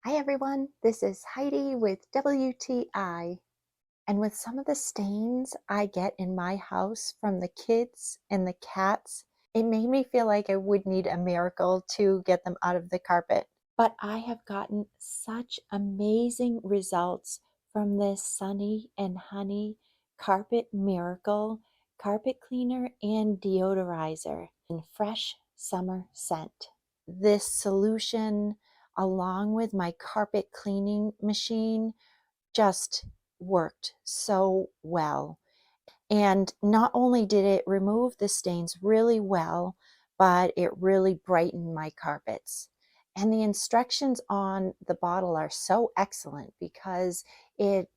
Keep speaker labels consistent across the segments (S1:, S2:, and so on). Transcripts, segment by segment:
S1: Hi everyone, this is Heidi with WTI. And with some of the stains I get in my house from the kids and the cats, it made me feel like I would need a miracle to get them out of the carpet. But I have gotten such amazing results from this Sunny and Honey Carpet Miracle carpet cleaner and deodorizer in fresh summer scent. This solution, along with my carpet cleaning machine, just worked so well. And not only did it remove the stains really well, but it really brightened my carpets. And the instructions on the bottle are so excellent because it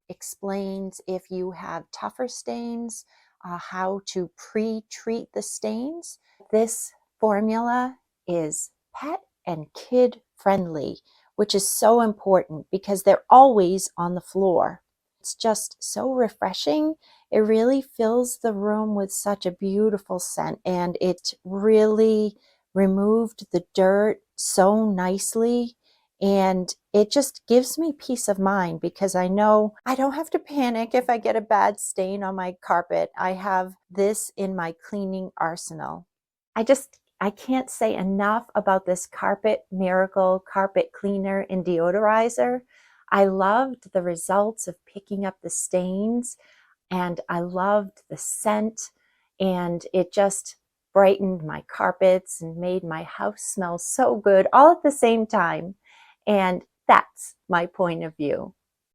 S1: explains if you have tougher stains, how to pre-treat the stains. This formula is pet and kid friendly, which is so important because they're always on the floor. It's just so refreshing. It really fills the room with such a beautiful scent, and it really removed the dirt so nicely. And it just gives me peace of mind because I know I don't have to panic if I get a bad stain on my carpet. I have this in my cleaning arsenal. I can't say enough about this Carpet Miracle carpet cleaner and deodorizer. I loved the results of picking up the stains, and I loved the scent, and it just brightened my carpets and made my house smell so good all at the same time. And that's my point of view.